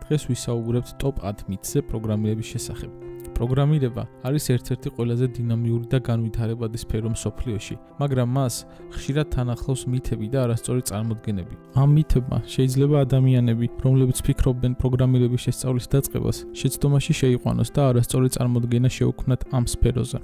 დღეს ვისაუბრებთ ტოპ 10 მითზე პროგრამირების შესახებ. პროგრამირება არის ერთ-ერთი ყველაზე დინამიური და განვითარებადი სფერო მსოფლიოში, მაგრამ მას ხშირად თან ახლავს მითები და არასწორი წარმოდგენები. ამ მითებმა შეიძლება ადამიანები, რომლებიც ფიქრობენ პროგრამირების შესწავლის დაწყებას, შეცდომაში შეიყვანოს და არასწორი წარმოდგენა შეუქმნათ ამ სფეროზე.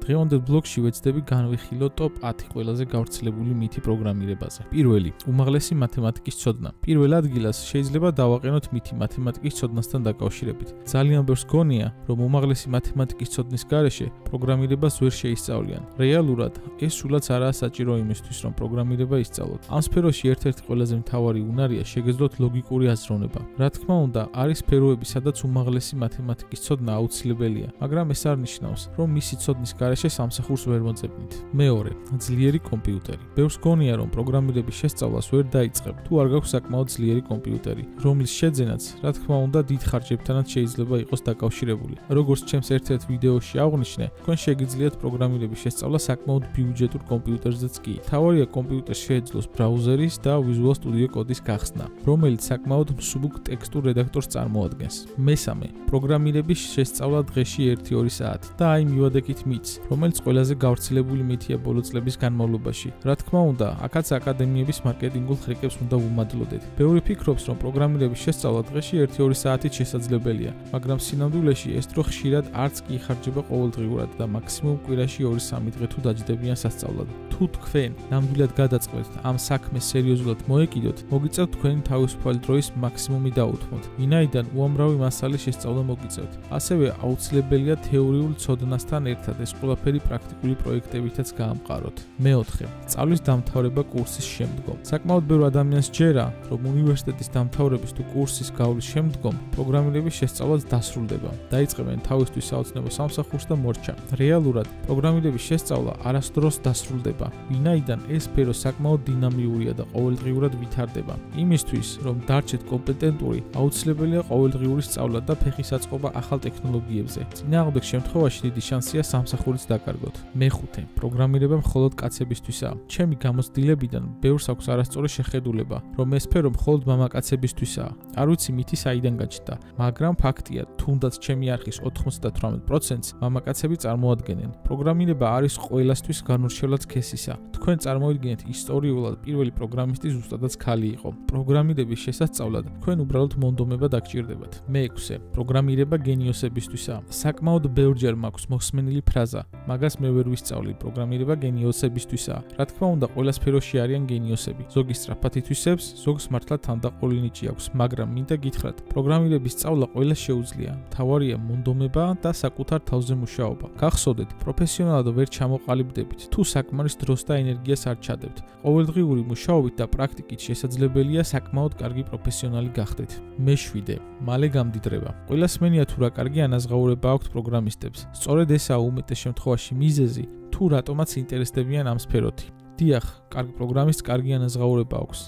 დღევანდელ ბლოგში ვეცდები განვიხილო ტოპ 10 ყველაზე გავრცელებული მითი პროგრამირებაზე. პირველი, უმაღლესი მათემატიკის ცოდნა. პირველ ადგილას შეიძლება დავაყენოთ მითი მათემატიკის ცოდნასთან დაკავშირებით. ძალიან ბევრს გონია, რომ უმაღლესი მათემატიკის ცოდნის გარეშე პროგრამირებას ვერ შეისწავლიან. რეალურად, ეს სულაც არაა საჭირო იმისთვის, რომ პროგრამირება ისწავლოთ. ამ სფეროში ერთ-ერთი ყველაზე მთავარი უნარია შეგეძლოთ ლოგიკური აზროვნება. რა თქმა უნდა, არის სფეროები, სადაც უმაღლესი მათემატიკის ცოდნა აუცილებელია, მაგრამ ეს არ ნიშნავს, რომ მისი ცოდნის სამსახურს ვერ მოძებნით. მეორე, ძლიერი კომპიუტერი. ბევრს გონია, რომ პროგრამირების შესწავლას ვერ დაიწყებ, თუ არ გაქვს საკმაოდ ძლიერი კომპიუტერი, რომლის შეძენაც, რა თქმა უნდა, დიდ ხარჯებთანაც შეიძლება იყოს დაკავშირებული. როგორც ჩემს ერთ-ერთ ვიდეოში აღვნიშნე, თქვენ შეგიძლიათ პროგრამირების შესწავლა საკმაოდ ბიუჯეტურ კომპიუტერზეც კი. თავარია კომპიუტერს შეეძლოს ბრაუზერის და Visual Studio კოდის გახსნა, რომელიც საკმაოდ მსუბუქ ტექსტურ რედაქტორს წარმოადგენს. მესამე, პროგრამირების შესწავლა დღეში 1-2 საათი და აი მივადექით მითს, რომელიც ყველაზე გავრცელებული მითია ბოლო წლების განმავლობაში. რა თქმა უნდა, აქაც აკადემიების მარკეტინგულ ხრიკებს უნდა ვუმადლოდეთ. ბევრი ფიქრობს, რომ პროგრამირების შესწავლა დღეში 1-2 საათით შესაძლებელია, მაგრამ სინამდვილეში ეს დრო ხშირად არც კი იხარჯება ყოველდღიურად და მაქსიმუმ კვირაში 2-3 დღე თუ დაჯდებიან სასწავლად. თუ თქვენ ნამდვილად გადაწყობთ ამ საქმეს სერიოზულად მოეკიდოთ, მოგიწევთ თქვენი თავისუფალი დროის მაქსიმუმი დაუთმოთ, ვინაიდან უამრავი მასალის შესწავლა მოგიწევთ. ასევე აუცილებელია თეორიული ცოდნასთან ერთად ეს ყველაფერი პრაქტიკული პროექტებითაც გაამყაროთ. მეოთხე, სწავლის დამთავრება კურსის შემდგომ. საკმაოდ ბევრ ადამიანს ჯერა, რომ უნივერსიტეტის დამთავრების თუ კურსის გავლის შემდგომ პროგრამირების შესწავლაც დასრულდება. დაიწყებენ თავისთვის საოცნებო სამსახურს და მორჩა. რეალურად, პროგრამირების შესწავლა არასდროს დასრულდება, ვინაიდან ეს სფერო საკმაოდ დინამიურია და ყოველდღიურად ვითარდება. იმისთვის, რომ დარჩეთ კომპეტენტური, აუცილებელია ყოველდღიური სწავლა და ფეხისაწყობა ახალ ტექნოლოგიებზე. წინააღმდეგ შემთხვევაში დიდი შანსია სამსახურიც დაკარგოთ. მეხუთე, პროგრამირება მხოლოდ კაცებისთვისაა. ჩემი გამოცდილებიდან ბევრს აქვს არასწორი შეხედულება, რომ ეს სფერო მხოლოდ მამაკაცებისთვისაა. არ ვიცი მითი საიდან გაჩნდა, მაგრამ ფაქტია, თუნდაც ჩემი არხის 98%-ს მამაკაცები წარმოადგენენ. პროგრამირება არის ყველასთვის განურჩევლად სქესისა. თქვენ წარმოიდგინეთ ისტორიულად პირველი პროგრამისტი ზუსტადაც ქალი იყო. პროგრამირების შესასწავლად თქვენ უბრალოდ მონდომება დაგჭირდებათ. მეექვსე, პროგრამირება გენიოსებისთვისაა. საკმაოდ ბევრჯერ მაქვს მოსმენილი ფრაზა, მაგას მე ვერ ვისწავლი, პროგრამირება გენიოსებისთვისაა. რა თქმა უნდა, ყველა სფეროში არიან გენიოსები. ზოგი სწრაფად ითვისებს, ზოგს მართლა თანდაყოლი ნიჭი აქვს, მაგრამ მინდა გითხრათ, პროგრამირების სწავლა ყველას შეუძლია. მთავარია მონდომება და საკუთარ თავზე მუშაობა. გახსოვდეთ, პროფესიონალად ვერ ჩამოყალიბდებით, თუ საკმარის დროს და ენერგიას არ ჩადებთ. ყოველდღიური მუშაობით და პრაქტიკით შესაძლებელია საკმაოდ კარგი პროფესიონალი გახდეთ. მეშვიდე, მალე გამდიდრება. ყველას მენია თუ რა კარგი ანაზღაურება აქვთ პროგრამისტებს. სწორედ ესაა უმეტეს შემთხვევაში მიზეზი, თუ რატომაც ინტერესდებიან ამ სფეროთი. დიახ, კარგი პროგრამისტს კარგი ანაზღაურება აქვს,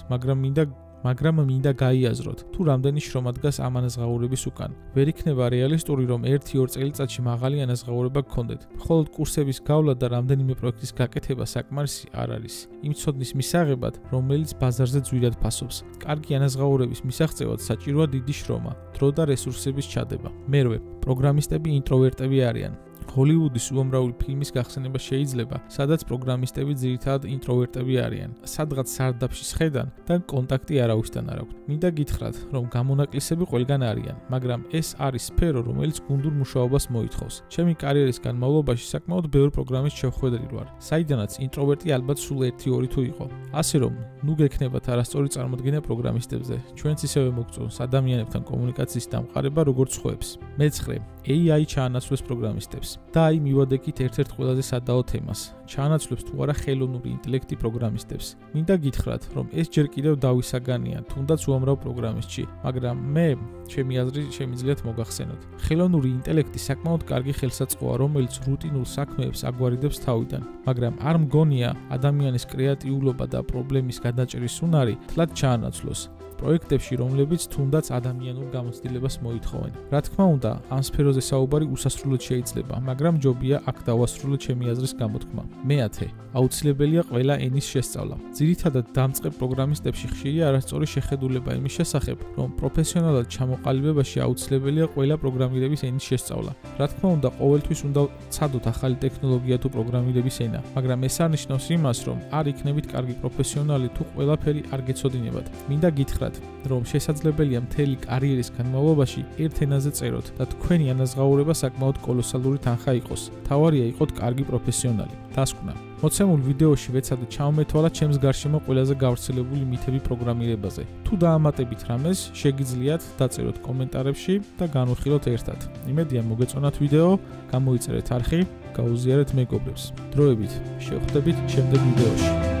მაგრამ მინდა გაიაზროთ, თუ რამდენი შრომა დგას ამ ანაზღაურების უკან. ვერ იქნება რეალისტური, რომ 1-2 წელიწადში მაღალი ანაზღაურება გქონდეთ. მხოლოდ კურსების გავლა და რამდენიმე პროექტის გაკეთება საკმარისი არ არის. იმ ცოდნის მისაღებად, რომელიც ბაზარზე ძვირად ფასობს. კარგი ანაზღაურების მისაღწევად საჭიროა დიდი შრომა, დრო და რესურსების ჩადება. მერვე, პროგრამისტები ინტროვერტები არიან. ჰოლივუდის უამრავი ფილმის გახსენება შეიძლება, სადაც პროგრამისტები ძირითადად ინტროვერტები არიან. სადღაც სარდაფში სხედან და კონტაქტი არავისთან არ აქვთ. მინდა გითხრათ, რომ გამონაკლისები ყველგან არიან, მაგრამ ეს არის სფერო, რომელიც გუნდურ მუშაობას მოითხოვს. ჩემი კარიერის განმავლობაში საკმაოდ ბევრი პროგრამისტ შევხვედრილ ვარ, საიდანაც ინტროვერტი ალბათ სულ 1-2 თუ იყო. ასე რომ, ნუ გექნებათ არასწორი წარმოდგენა პროგრამისტებზე. ჩვენც ისევე მოგწონს ადამიანებთან კომუნიკაციის დამყარება, როგორც ხვებს. მეცხრე, AI ჩაანაცვლებს პროგრამისტებს. და აი მივადექით ერთ-ერთ ყველაზე სადაო თემას. ჩაანაცვლებს თუ არა ხელოვნური ინტელექტი პროგრამისტებს. მინდა გითხრათ, რომ ეს ჯერ კიდევ დავისაგანია, თუნდაც უამრავ პროგრამისტში, მაგრამ მე, ჩემი აზრი შემიძლიათ მოგახსენოთ. ხელოვნური ინტელექტი საკმაოდ კარგი ხელსაწყოა, რომელიც რუტინულ საქმეებს აგვარიდებს თავიდან, მაგრამ არ მგონია ადამიანის კრეატიულობა და პრობლემის გადაჭრის უნარი თლად ჩაანაცვლოს. პროექტებში, რომლებიც თუნდაც ადამიანურ გამოცდილებას მოითხოვენ. რა თქმა უნდა, ამ სფეროზე საუბარი უსასრულოდ შეიძლება, მაგრამ ჯობია აქ დავასრულოთ ჩემი აზრის გამოთქმა. მეათე, აუცილებელია ყველა ენის შესწავლა. ძირითადად დამწყებ პროგრამისტებში ხშირია არასწორი შეხედულება იმის შესახებ, რომ პროფესიონალად ჩამოყალიბებაში აუცილებელია ყველა პროგრამირების ენის შესწავლა. რა თქმა უნდა, ყოველთვის უნდა ცადოთ ახალი ტექნოლოგია თუ პროგრამირების ენა, მაგრამ ეს არ ნიშნავს იმას, რომ არ იქნებით კარგი პროფესიონალი თუ ყველაფერი არ გეცოდინებათ. მინდა გითხრათ, რომ შესაძლებელია მთელი კარიერის განმავლობაში ერთ ენაზე წეროთ და თქვენი ანაზღაურება საკმაოდ კოლოსალური თანხა იყოს. თავარია იყოთ კარგი პროფესიონალი. დასკვნა. მოცემულ ვიდეოში ვეცადე ჩამომეთვალა ჩემს გარშემო ყველაზე გავრცელებული მითები პროგრამირებაზე. თუ დაამატებით რამეს, შეგიძლიათ დაწეროთ კომენტარებში და განვიხილოთ ერთად. იმედია მოგეწონათ ვიდეო, გამოიწერეთ არხი, გაუზიარეთ მეგობრებს. დროებით, შევხვდებით შემდეგ ვიდეოში.